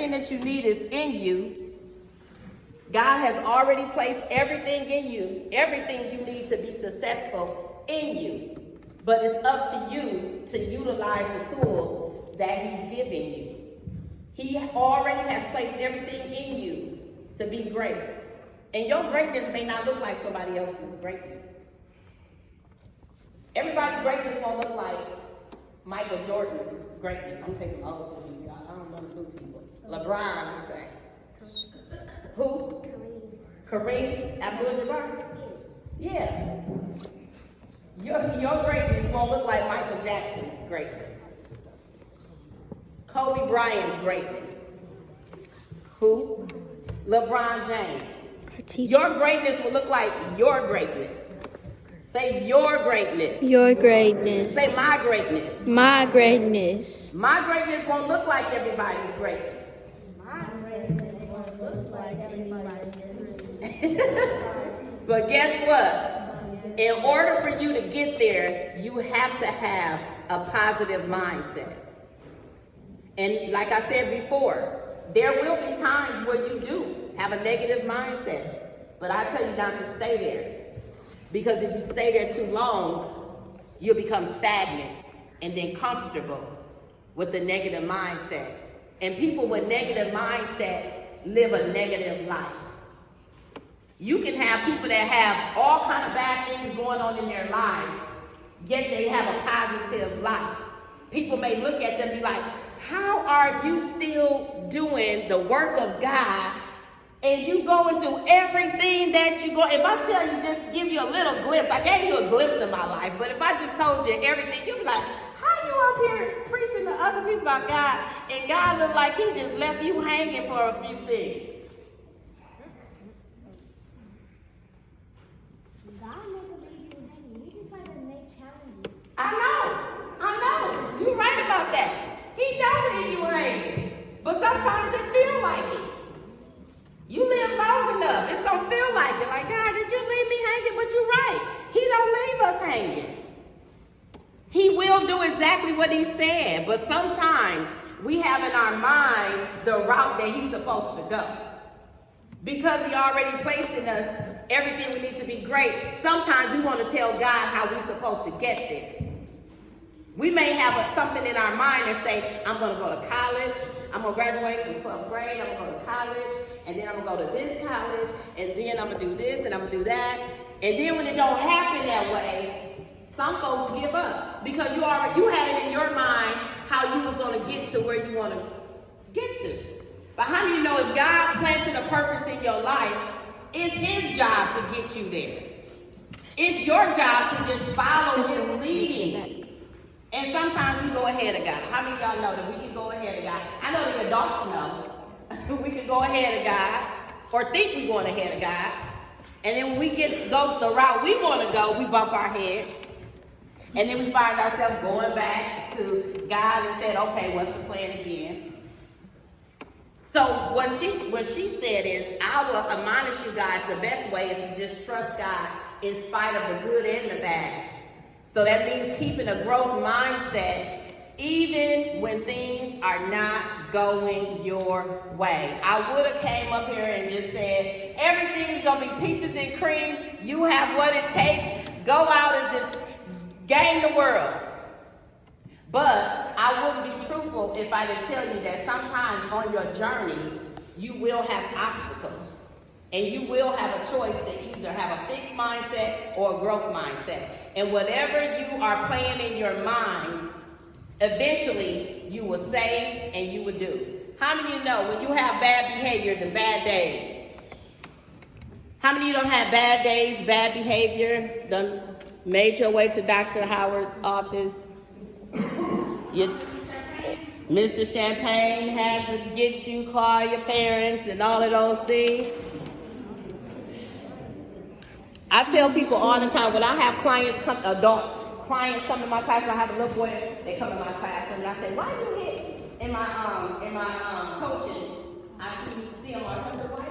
everything that you need is in you. God has already placed everything in you, everything you need to be successful in you. But it's up to you to utilize the tools that he's giving you. He already has placed everything in you to be great. And your greatness may not look like somebody else's greatness. Everybody's greatness won't look like Michael Jordan's greatness. I'm taking all those people. I don't know who people. LeBron, I say. Who? Kareem Abdul-Jabbar? Yeah. Your greatness won't look like Michael Jackson's greatness. Kobe Bryant's greatness. Who? LeBron James. Your greatness will look like your greatness. Say your greatness. Your greatness. Say my greatness. My greatness. My greatness won't look like everybody's greatness. My greatness won't look like everybody's greatness. But guess what? In order for you to get there, you have to have a positive mindset. And like I said before, there will be times where you do have a negative mindset. But I tell you not to stay there. Because if you stay there too long, you'll become stagnant and then comfortable with the negative mindset. And people with negative mindset live a negative life. You can have people that have all kind of bad things going on in their lives, yet they have a positive life. People may look at them and be like, how are you still doing the work of God and you going through everything that you go? If I tell you, just give you a little glimpse, I gave you a glimpse of my life, but if I just told you everything, you'd be like, how you up here preaching to other people about God, and God look like he just left you hanging for a few things? God never leave you hanging. He just like to make challenges. I know. You're right about that. He don't leave you hanging, but sometimes it feel like it. You live long enough, it's gonna feel like it. Like, God, did you leave me hanging? But you're right. He don't leave us hanging. He will do exactly what he said, but sometimes we have in our mind the route that he's supposed to go. Because he already placed in us everything we need to be great, sometimes we want to tell God how we're supposed to get there. We may have something in our mind and say, I'm going to go to college, I'm going to graduate from 12th grade, I'm going to go to college, and then I'm going to go to this college, and then I'm going to do this, and I'm going to do that. And then when it don't happen that way, some folks give up. Because you had it in your mind how you was going to get to where you want to get to. But how do you know if God planted a purpose in your life, it's his job to get you there. It's your job to just follow his leading. And sometimes we go ahead of God. How many of y'all know that we can go ahead of God? I know the adults know. We can go ahead of God or think we're going ahead of God. And then when we go the route we want to go, we bump our heads. And then we find ourselves going back to God and said, okay, what's the plan again? So what she said is, I will admonish you guys, the best way is to just trust God in spite of the good and the bad. So that means keeping a growth mindset even when things are not going your way. I would have came up here and just said, everything's going to be peaches and cream. You have what it takes. Go out and just gain the world. But I wouldn't be truthful if I didn't tell you that sometimes on your journey, you will have obstacles. And you will have a choice to either have a fixed mindset or a growth mindset. And whatever you are playing in your mind, eventually you will say and you will do. How many of you know when you have bad behaviors and bad days? How many of you don't have bad days, bad behavior, done made your way to Dr. Howard's office? Mr. Champagne had to get you, call your parents and all of those things. I tell people all the time, when I have adult clients come in my classroom, I have a little boy, they come in my classroom, and I say, why you hit in my coaching? I see him, I said, why